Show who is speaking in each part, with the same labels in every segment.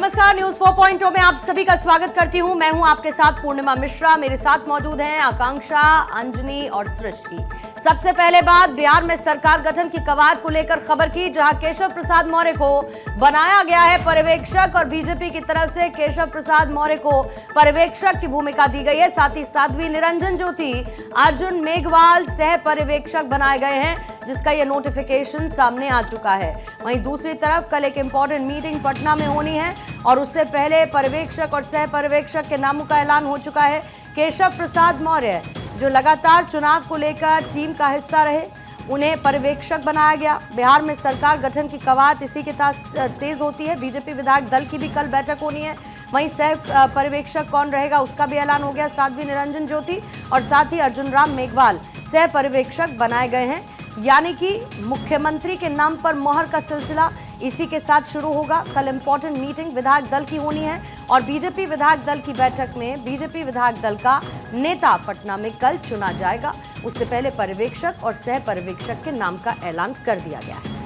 Speaker 1: नमस्कार, न्यूज 4.0 में आप सभी का स्वागत करती हूं। मैं हूं आपके साथ पूर्णिमा मिश्रा। मेरे साथ मौजूद हैं आकांक्षा, अंजनी और सृष्टि। सबसे पहले बात बिहार में सरकार गठन की कवायद को लेकर खबर की, जहां केशव प्रसाद मौर्य को बनाया गया है पर्यवेक्षक और बीजेपी की तरफ से केशव प्रसाद मौर्य को पर्यवेक्षक की भूमिका दी गई है। साथ ही साध्वी निरंजन ज्योति, अर्जुन मेघवाल सह पर्यवेक्षक बनाए गए हैं, जिसका यह नोटिफिकेशन सामने आ चुका है। वहीं दूसरी तरफ कल एक इंपॉर्टेंट मीटिंग पटना में होनी है और उससे पहले पर्यवेक्षक और सह पर्यवेक्षक के नामों का ऐलान हो चुका है। केशव प्रसाद मौर्य जो लगातार चुनाव को लेकर टीम का हिस्सा रहे, उन्हें पर्यवेक्षक बनाया गया। बिहार में सरकार गठन की कवायद इसी के साथ तेज होती है। बीजेपी विधायक दल की भी कल बैठक होनी है। वहीं सह पर्यवेक्षक कौन रहेगा उसका भी ऐलान हो गया। साध्वी निरंजन ज्योति और साथ ही अर्जुन राम मेघवाल सह पर्यवेक्षक बनाए गए हैं। यानी कि मुख्यमंत्री के नाम पर मोहर का सिलसिला इसी के साथ शुरू होगा। कल इंपॉर्टेंट मीटिंग विधायक दल की होनी है और बीजेपी विधायक दल की बैठक में बीजेपी विधायक दल का नेता पटना में कल चुना जाएगा। उससे पहले पर्यवेक्षक और सह पर्यवेक्षक के नाम का ऐलान कर दिया गया है।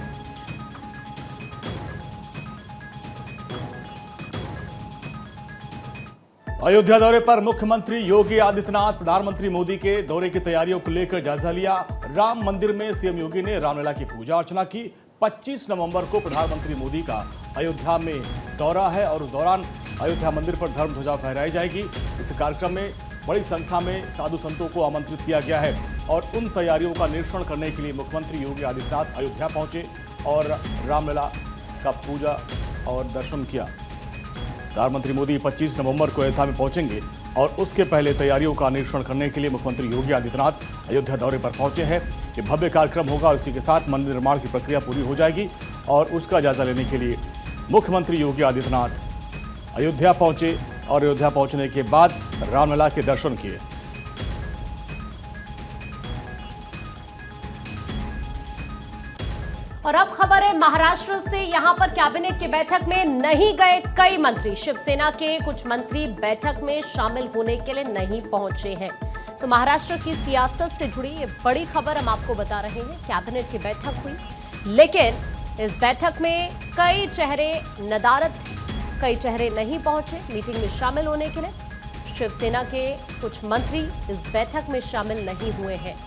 Speaker 2: अयोध्या दौरे पर मुख्यमंत्री योगी आदित्यनाथ प्रधानमंत्री मोदी के दौरे की तैयारियों को लेकर जायजा लिया। राम मंदिर में सीएम योगी ने रामलला की पूजा अर्चना की। 25 नवंबर को प्रधानमंत्री मोदी का अयोध्या में दौरा है और उस दौरान अयोध्या मंदिर पर धर्म ध्वजा फहराई जाएगी। इस कार्यक्रम में बड़ी संख्या में साधु संतों को आमंत्रित किया गया है और उन तैयारियों का निरीक्षण करने के लिए मुख्यमंत्री योगी आदित्यनाथ अयोध्या पहुंचे और रामलला का पूजा और दर्शन किया। प्रधानमंत्री मोदी 25 नवंबर को अयोध्या में पहुंचेंगे और उसके पहले तैयारियों का निरीक्षण करने के लिए मुख्यमंत्री योगी आदित्यनाथ अयोध्या दौरे पर पहुंचे हैं। ये भव्य कार्यक्रम होगा और इसी के साथ मंदिर निर्माण की प्रक्रिया पूरी हो जाएगी और उसका जायजा लेने के लिए मुख्यमंत्री योगी आदित्यनाथ अयोध्या पहुंचे और अयोध्या पहुंचने के बाद रामलला के दर्शन किए।
Speaker 3: और अब खबर है महाराष्ट्र से। यहां पर कैबिनेट की बैठक में नहीं गए कई मंत्री। शिवसेना के कुछ मंत्री बैठक में शामिल होने के लिए नहीं पहुंचे हैं। तो महाराष्ट्र की सियासत से जुड़ी ये बड़ी खबर हम आपको बता रहे हैं। कैबिनेट की बैठक हुई, लेकिन इस बैठक में कई चेहरे नदारद, कई चेहरे नहीं पहुंचे मीटिंग में शामिल होने के लिए। शिवसेना के कुछ मंत्री इस बैठक में शामिल नहीं हुए हैं।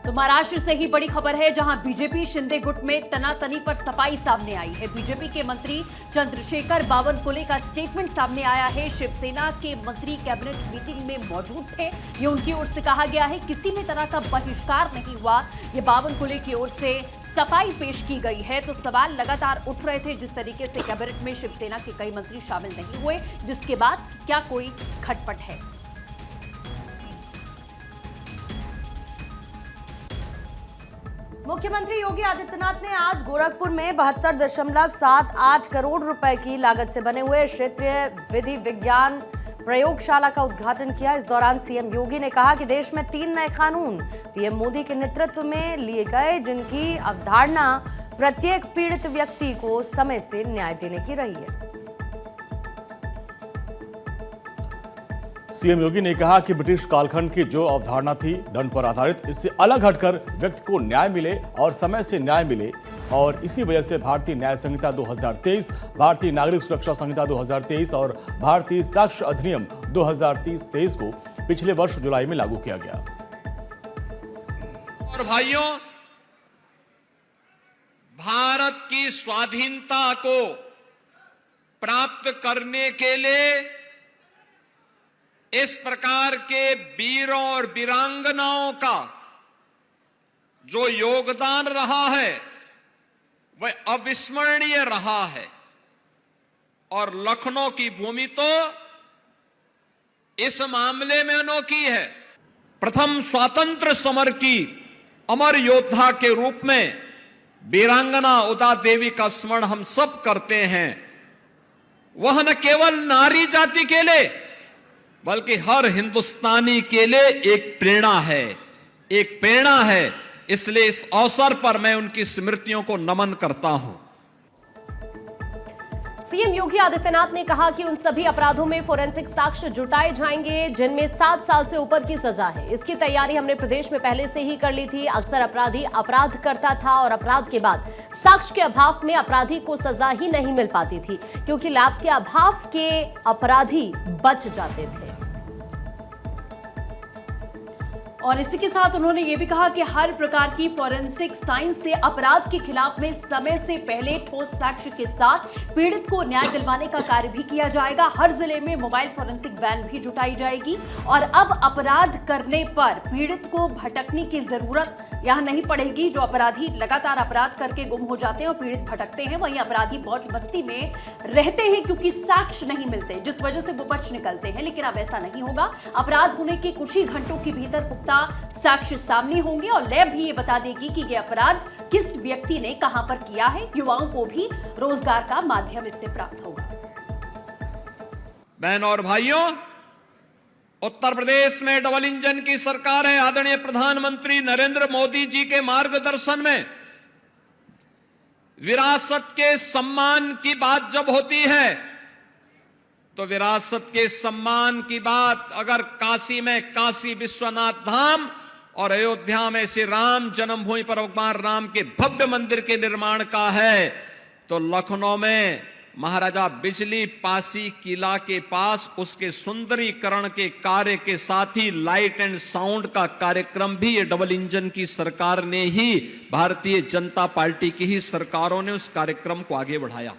Speaker 4: तो महाराष्ट्र से ही बड़ी खबर है, जहां बीजेपी शिंदे गुट में तनातनी पर सफाई सामने आई है। बीजेपी के मंत्री चंद्रशेखर बावनकुले का स्टेटमेंट सामने आया है। शिवसेना के मंत्री कैबिनेट मीटिंग में मौजूद थे, ये उनकी ओर से कहा गया है। किसी भी तरह का बहिष्कार नहीं हुआ, ये बावनकुले की ओर से सफाई पेश की गई है। तो सवाल लगातार उठ रहे थे, जिस तरीके से कैबिनेट में शिवसेना के कई मंत्री शामिल नहीं हुए, जिसके बाद क्या कोई खटपट है।
Speaker 1: मुख्यमंत्री योगी आदित्यनाथ ने आज गोरखपुर में 72.78 करोड़ रुपए की लागत से बने हुए क्षेत्रीय विधि विज्ञान प्रयोगशाला का उद्घाटन किया। इस दौरान सीएम योगी ने कहा कि देश में 3 नए कानून पीएम मोदी के नेतृत्व में लिए गए, जिनकी अवधारणा प्रत्येक पीड़ित व्यक्ति को समय से न्याय देने की रही है।
Speaker 2: सीएम योगी ने कहा कि ब्रिटिश कालखंड की जो अवधारणा थी दंड पर आधारित, इससे अलग हटकर व्यक्ति को न्याय मिले और समय से न्याय मिले, और इसी वजह से भारतीय न्याय संहिता 2023, भारतीय नागरिक सुरक्षा संहिता 2023 और भारतीय साक्ष्य अधिनियम 2023 को पिछले वर्ष जुलाई में लागू किया गया।
Speaker 5: और भाइयों, भारत की स्वाधीनता को प्राप्त करने के लिए इस प्रकार के वीरों और वीरांगनाओं का जो योगदान रहा है वह अविस्मरणीय रहा है। और लखनऊ की भूमि तो इस मामले में अनोखी है। प्रथम स्वातंत्र समर की अमर योद्धा के रूप में वीरांगना उदा देवी का स्मरण हम सब करते हैं। वह न केवल नारी जाति के लिए बल्कि हर हिंदुस्तानी के लिए एक प्रेरणा है, इसलिए इस अवसर पर मैं उनकी स्मृतियों को नमन करता हूं।
Speaker 3: सीएम योगी आदित्यनाथ ने कहा कि उन सभी अपराधों में फोरेंसिक साक्ष्य जुटाए जाएंगे जिनमें 7 साल से ऊपर की सजा है। इसकी तैयारी हमने प्रदेश में पहले से ही कर ली थी। अक्सर अपराधी अपराध करता था और अपराध के बाद साक्ष्य के अभाव में अपराधी को सजा ही नहीं मिल पाती थी, क्योंकि लैब्स के अभाव के अपराधी बच जाते थे।
Speaker 4: और इसी के साथ उन्होंने ये भी कहा कि हर प्रकार की फॉरेंसिक साइंस से अपराध के खिलाफ में समय से पहले ठोस साक्ष्य के साथ पीड़ित को न्याय दिलवाने का कार्य भी किया जाएगा। हर जिले में मोबाइल फॉरेंसिक वैन भी जुटाई जाएगी और अब अपराध करने पर पीड़ित को भटकने की जरूरत यहां नहीं पड़ेगी। जो अपराधी लगातार अपराध करके गुम हो जाते हैं और पीड़ित भटकते हैं, वहीं अपराधी मौज मस्ती में रहते हैं क्योंकि साक्ष्य नहीं मिलते, जिस वजह से वो बच निकलते हैं। लेकिन अब ऐसा नहीं होगा। अपराध होने के कुछ ही घंटों के भीतर पुख्ता साक्ष्य सामने होंगे और लैब भी ये बता देगी कि ये अपराध किस व्यक्ति ने कहां पर किया है। युवाओं को भी रोजगार का माध्यम इससे प्राप्त होगा।
Speaker 5: बहन और भाइयों, उत्तर प्रदेश में डबल इंजन की सरकार है। आदरणीय प्रधानमंत्री नरेंद्र मोदी जी के मार्गदर्शन में विरासत के सम्मान की बात जब होती है तो विरासत के सम्मान की बात अगर काशी में काशी विश्वनाथ धाम और अयोध्या में श्री राम जन्मभूमि पर भगवान राम के भव्य मंदिर के निर्माण का है, तो लखनऊ में महाराजा बिजली पासी किला के पास उसके सुंदरीकरण के कार्य के साथ ही लाइट एंड साउंड का कार्यक्रम भी ये डबल इंजन की सरकार ने ही, भारतीय जनता पार्टी की ही सरकारों ने उस कार्यक्रम को आगे बढ़ाया।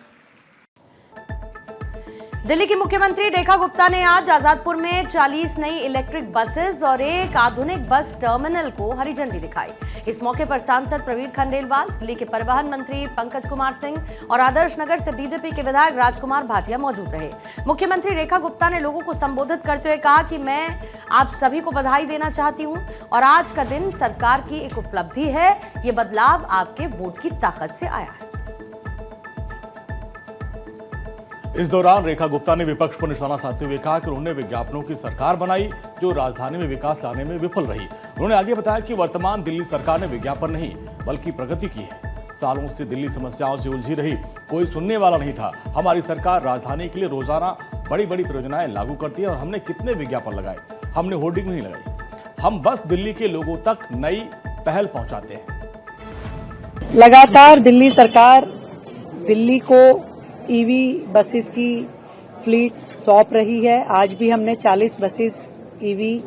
Speaker 1: दिल्ली की मुख्यमंत्री रेखा गुप्ता ने आज आजादपुर में 40 नई इलेक्ट्रिक बसेस और एक आधुनिक बस टर्मिनल को हरी झंडी दिखाई। इस मौके पर सांसद प्रवीण खंडेलवाल, दिल्ली के परिवहन मंत्री पंकज कुमार सिंह और आदर्श नगर से बीजेपी के विधायक राजकुमार भाटिया मौजूद रहे। मुख्यमंत्री रेखा गुप्ता ने लोगों को संबोधित करते हुए कहा कि मैं आप सभी को बधाई देना चाहती हूं और आज का दिन सरकार की एक उपलब्धि है। ये बदलाव आपके वोट की ताकत से आया है।
Speaker 2: इस दौरान रेखा गुप्ता ने विपक्ष पर निशाना साधते हुए कहा कि उन्होंने विज्ञापनों की सरकार बनाई जो राजधानी में विकास लाने में विफल रही। उन्होंने आगे बताया कि वर्तमान दिल्ली सरकार ने विज्ञापन नहीं बल्कि प्रगति की है। सालों से दिल्ली समस्याओं से उलझी रही, कोई सुनने वाला नहीं था। हमारी सरकार राजधानी के लिए रोजाना बड़ी बड़ी परियोजनाएं लागू करती है और हमने कितने विज्ञापन लगाए, हमने होर्डिंग नहीं लगाई। हम बस दिल्ली के लोगों तक नई पहल पहुंचाते हैं।
Speaker 6: लगातार दिल्ली सरकार दिल्ली को ईवी बसेस की फ्लीट सौंप रही है। आज भी हमने 40 बसेस ईवी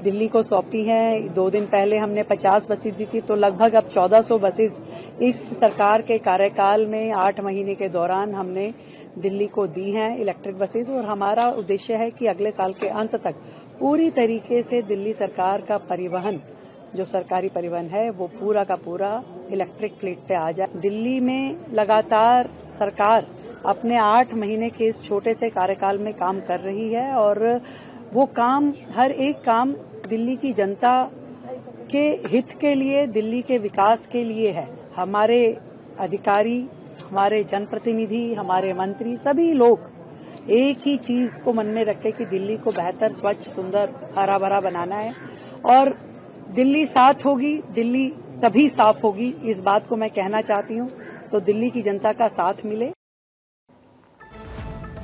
Speaker 6: दिल्ली को सौंपी हैं। 2 दिन पहले हमने 50 बसेस दी थी, तो लगभग अब 1400 बसेस इस सरकार के कार्यकाल में 8 महीने के दौरान हमने दिल्ली को दी हैं इलेक्ट्रिक बसेस। और हमारा उद्देश्य है कि अगले साल के अंत तक पूरी तरीके से दिल्ली सरकार का परिवहन, जो सरकारी परिवहन है, वो पूरा का पूरा इलेक्ट्रिक फ्लीट पे आ जाए। दिल्ली में लगातार सरकार अपने 8 महीने के इस छोटे से कार्यकाल में काम कर रही है और वो काम, हर एक काम दिल्ली की जनता के हित के लिए, दिल्ली के विकास के लिए है। हमारे अधिकारी, हमारे जनप्रतिनिधि, हमारे मंत्री, सभी लोग एक ही चीज को मन में रखे कि दिल्ली को बेहतर, स्वच्छ, सुंदर, हरा भरा बनाना है और दिल्ली साथ होगी, दिल्ली तभी साफ होगी। इस बात को मैं कहना चाहती हूँ। तो दिल्ली की जनता का साथ मिले।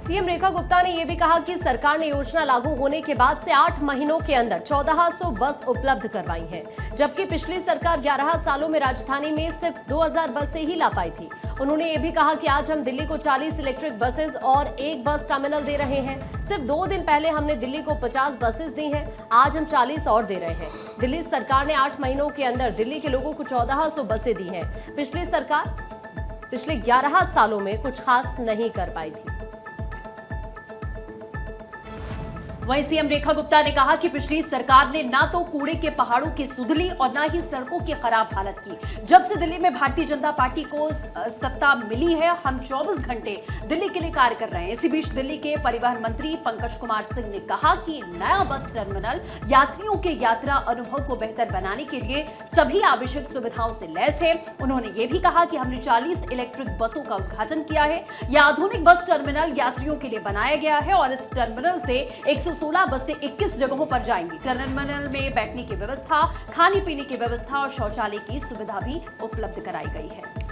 Speaker 3: सीएम रेखा गुप्ता ने यह भी कहा कि सरकार ने योजना लागू होने के बाद से 8 महीनों के अंदर 1400 बस उपलब्ध करवाई हैं, जबकि पिछली सरकार 11 सालों में राजधानी में सिर्फ 2000 बसें ही ला पाई थी। उन्होंने यह भी कहा कि आज हम दिल्ली को 40 इलेक्ट्रिक बसेस और एक बस टर्मिनल दे रहे हैं। सिर्फ 2 दिन पहले हमने दिल्ली को 50 बसेस दी हैं, आज हम 40 और दे रहे हैं। दिल्ली सरकार ने 8 महीनों के अंदर दिल्ली के लोगों को 1400 बसें दी हैं। पिछली सरकार पिछले 11 सालों में कुछ खास नहीं कर पाई थी।
Speaker 4: वहीं सीएम रेखा गुप्ता ने कहा कि पिछली सरकार ने ना तो कूड़े के पहाड़ों की सुधली और ना ही सड़कों की खराब हालत की। जब से दिल्ली में भारतीय जनता पार्टी को सत्ता मिली है, हम 24 घंटे दिल्ली के लिए कार्य कर रहे हैं। इसी बीच दिल्ली के परिवहन मंत्री पंकज कुमार सिंह ने कहा कि नया बस टर्मिनल यात्रियों के यात्रा अनुभव को बेहतर बनाने के लिए सभी आवश्यक सुविधाओं से लैस है। उन्होंने ये भी कहा कि हमने 40 इलेक्ट्रिक बसों का उद्घाटन किया है। यह आधुनिक बस टर्मिनल यात्रियों के लिए बनाया गया है और इस टर्मिनल से 116 बसें 21 जगहों पर जाएंगी। टर्मिनल में बैठने की व्यवस्था, खाने पीने की व्यवस्था और शौचालय की सुविधा भी उपलब्ध कराई गई है।